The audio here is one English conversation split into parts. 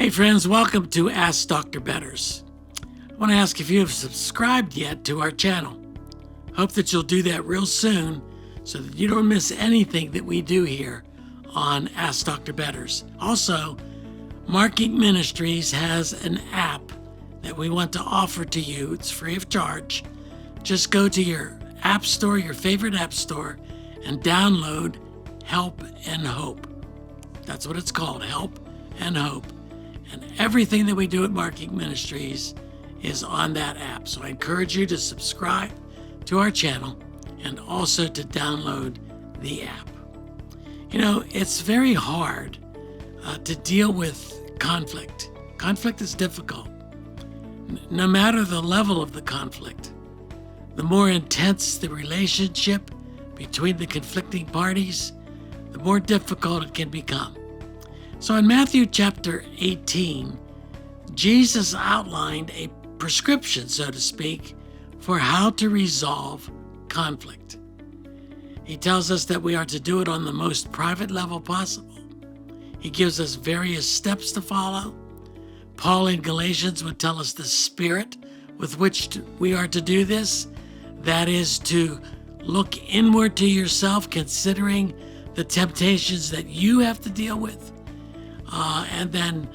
Hey friends, welcome to Ask Dr. Betters. I want to ask if you have subscribed yet to our channel. Hope that you'll do that real soon so that you don't miss anything that we do here on Ask Dr. Betters. Also, MARKINC Ministries has an app that we want to offer to you. It's free of charge. Just go to your app store, your favorite app store, and download Help and Hope. That's what it's called, Help and Hope. And everything that we do at MARKINC Ministries is on that app. So I encourage you to subscribe to our channel and also to download the app. You know, it's very hard to deal with conflict. Conflict is difficult. No matter the level of the conflict, the more intense the relationship between the conflicting parties, the more difficult it can become. So in Matthew chapter 18, Jesus outlined a prescription, so to speak, for how to resolve conflict. He tells us that we are to do it on the most private level possible. He gives us various steps to follow. Paul in Galatians would tell us the spirit with which we are to do this. That is to look inward to yourself, considering the temptations that you have to deal with. And then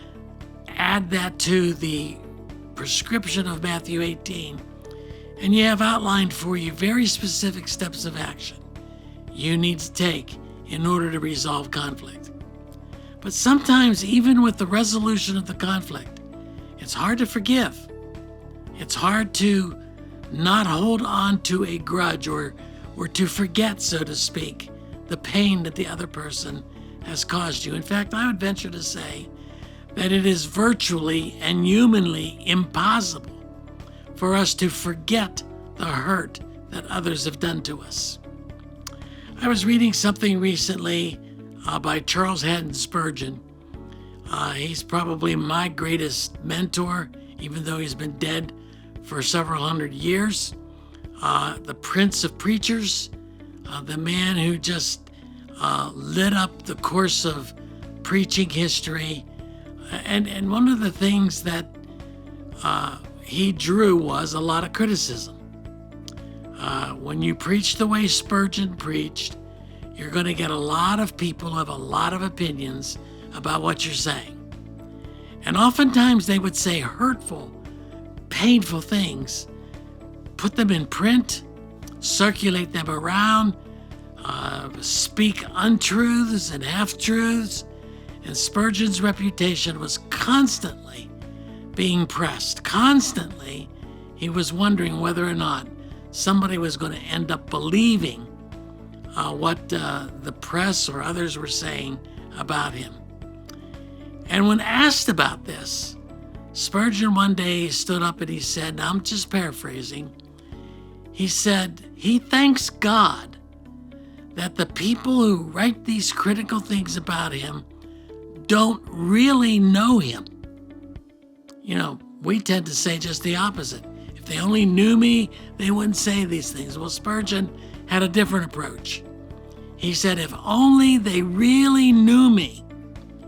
add that to the prescription of Matthew 18. And you have outlined for you very specific steps of action you need to take in order to resolve conflict. But sometimes, even with the resolution of the conflict, it's hard to forgive. It's hard to not hold on to a grudge or to forget, so to speak, the pain that the other person has caused you. In fact, I would venture to say that it is virtually and humanly impossible for us to forget the hurt that others have done to us. I was reading something recently by Charles Haddon Spurgeon. He's probably my greatest mentor, even though he's been dead for several hundred years. The Prince of Preachers, the man who just lit up the course of preaching history. And one of the things that he drew was a lot of criticism. When you preach the way Spurgeon preached, you're going to get a lot of people who have a lot of opinions about what you're saying. And oftentimes they would say hurtful, painful things, put them in print, circulate them around, speak untruths and half-truths, and Spurgeon's reputation was constantly being pressed. Constantly, he was wondering whether or not somebody was going to end up believing what the press or others were saying about him. And when asked about this, Spurgeon one day stood up and he said, now I'm just paraphrasing, he said he thanks God that the people who write these critical things about him don't really know him. You know, we tend to say just the opposite. If they only knew me, they wouldn't say these things. Well, Spurgeon had a different approach. He said, if only they really knew me.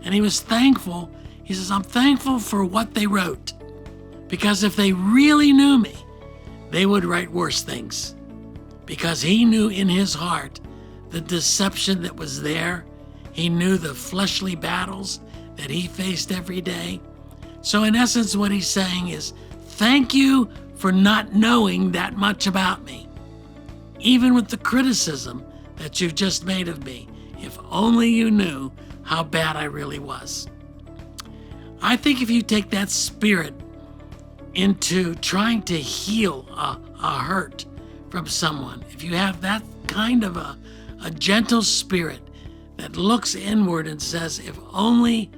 And he was thankful. He says, I'm thankful for what they wrote. Because if they really knew me, they would write worse things. Because he knew in his heart the deception that was there. He knew the fleshly battles that he faced every day. So in essence, what he's saying is, thank you for not knowing that much about me. Even with the criticism that you've just made of me, if only you knew how bad I really was. I think if you take that spirit into trying to heal a hurt from someone, if you have that kind of a gentle spirit that looks inward and says, if only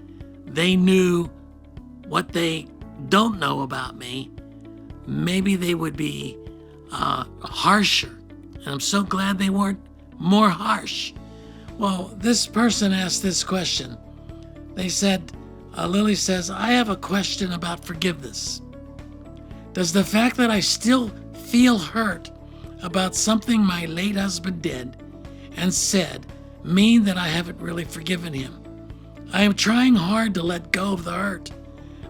they knew what they don't know about me, maybe they would be harsher. And I'm so glad they weren't more harsh. Well, this person asked this question. They said, Lilly says, I have a question about forgiveness. Does the fact that I still feel hurt about something my late husband did and said mean that I haven't really forgiven him? I am trying hard to let go of the hurt,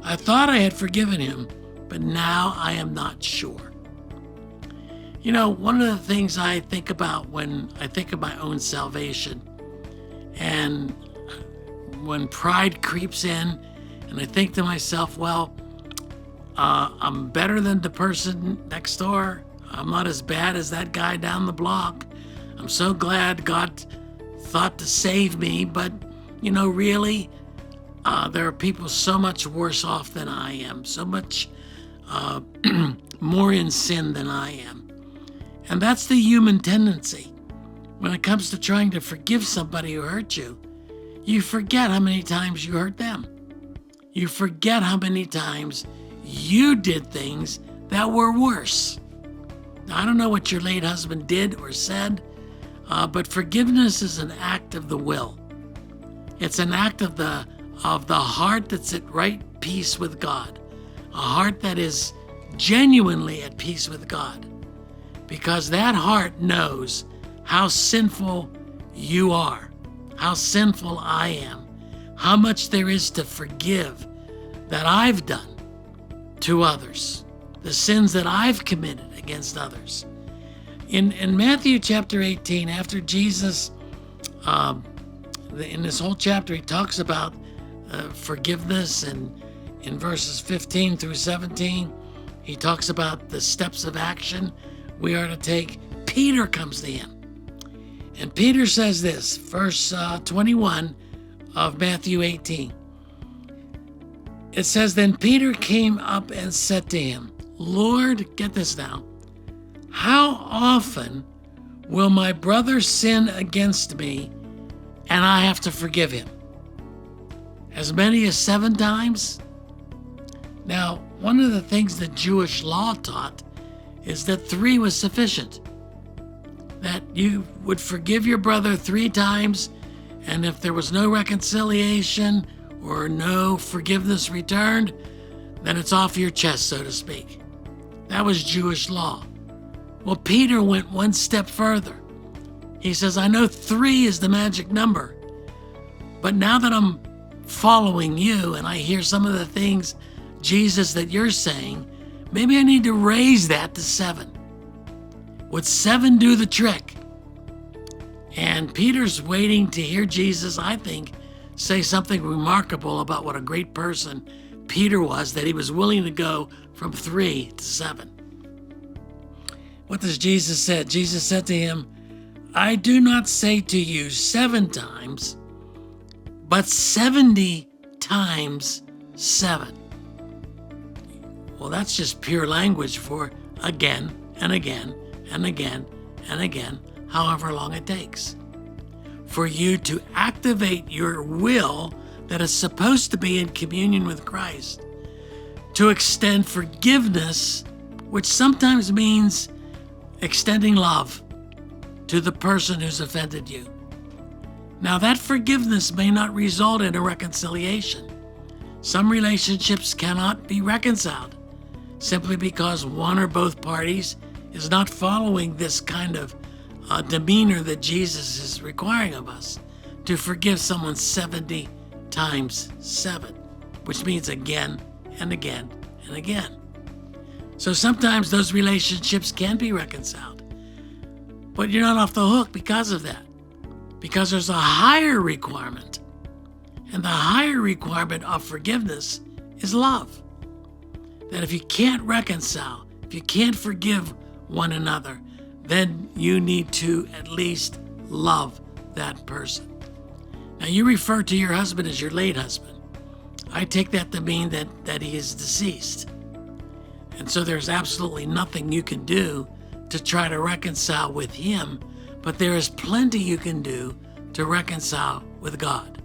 I thought I had forgiven him, but now I am not sure. You know, one of the things I think about when I think of my own salvation, and when pride creeps in, and I think to myself, well, I'm better than the person next door. I'm not as bad as that guy down the block. I'm so glad God thought to save me, but, you know, really, there are people so much worse off than I am, so much more in sin than I am. And that's the human tendency. When it comes to trying to forgive somebody who hurt you, you forget how many times you hurt them. You forget how many times you did things that were worse. Now, I don't know what your late husband did or said, but forgiveness is an act of the will. It's an act of the heart that's at right peace with God, a heart that is genuinely at peace with God, because that heart knows how sinful you are, how sinful I am, how much there is to forgive that I've done to others, the sins that I've committed against others. In Matthew chapter 18, after Jesus, in this whole chapter, he talks about forgiveness, and in verses 15 through 17, he talks about the steps of action we are to take. Peter comes to him. And Peter says this, verse 21 of Matthew 18. It says, "Then Peter came up and said to him, 'Lord,'" get this now, "how often will my brother sin against me and I have to forgive him? As many as 7 times? Now, one of the things that Jewish law taught is that 3 was sufficient. That you would forgive your brother 3 times, and if there was no reconciliation or no forgiveness returned, then it's off your chest, so to speak. That was Jewish law. Well, Peter went one step further. He says, I know 3 is the magic number, but now that I'm following you and I hear some of the things, Jesus, that you're saying, maybe I need to raise that to 7. Would 7 do the trick? And Peter's waiting to hear Jesus, I think, say something remarkable about what a great person Peter was, that he was willing to go from 3 to 7. What does Jesus say? Jesus said to him, I do not say to you 7 times, but 70 times 7. Well, that's just pure language for again and again and again and again, however long it takes. For you to activate your will that is supposed to be in communion with Christ, to extend forgiveness, which sometimes means extending love to the person who's offended you. Now, that forgiveness may not result in a reconciliation. Some relationships cannot be reconciled simply because one or both parties is not following this kind of demeanor that Jesus is requiring of us, to forgive someone 70 times 7, which means again and again and again. So sometimes those relationships can be reconciled, but you're not off the hook because of that, because there's a higher requirement, and the higher requirement of forgiveness is love. That if you can't reconcile, if you can't forgive one another, then you need to at least love that person. Now, you refer to your husband as your late husband. I take that to mean that he is deceased. And so there's absolutely nothing you can do to try to reconcile with him, but there is plenty you can do to reconcile with God.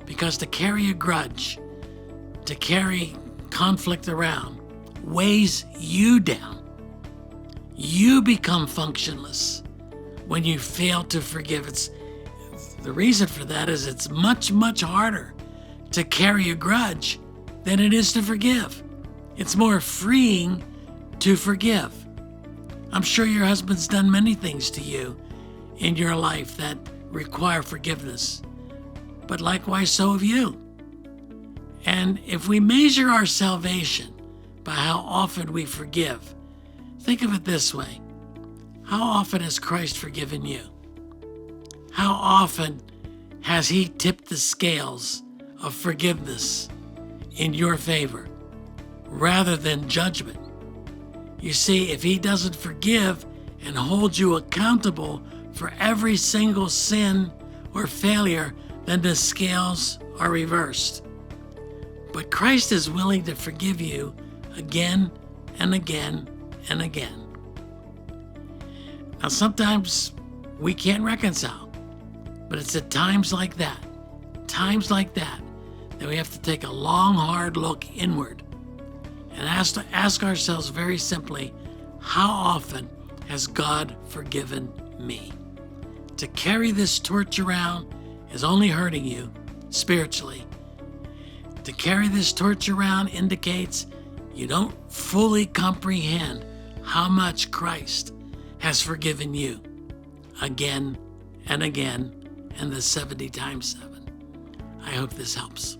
Because to carry a grudge, to carry conflict around, weighs you down. You become functionless when you fail to forgive. The reason for that is it's much, much harder to carry a grudge than it is to forgive. It's more freeing to forgive. I'm sure your husband's done many things to you in your life that require forgiveness, but likewise so have you. And if we measure our salvation by how often we forgive, think of it this way. How often has Christ forgiven you? How often has He tipped the scales of forgiveness in your favor rather than judgment? You see, if He doesn't forgive and hold you accountable for every single sin or failure, then the scales are reversed. But Christ is willing to forgive you again and again and again. Now, sometimes we can't reconcile, but it's at times like that that we have to take a long, hard look inward and ask ourselves very simply, how often has God forgiven me? To carry this torch around is only hurting you spiritually. To carry this torch around indicates you don't fully comprehend how much Christ has forgiven you again and again and the 70 times 7. I hope this helps.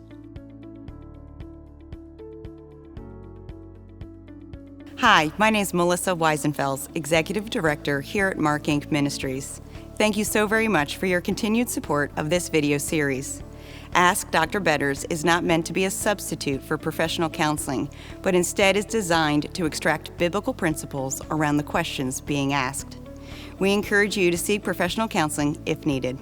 Hi, my name is Melissa Weisenfels, Executive Director here at MARKINC Ministries. Thank you so very much for your continued support of this video series. Ask Dr. Betters is not meant to be a substitute for professional counseling, but instead is designed to extract biblical principles around the questions being asked. We encourage you to seek professional counseling if needed.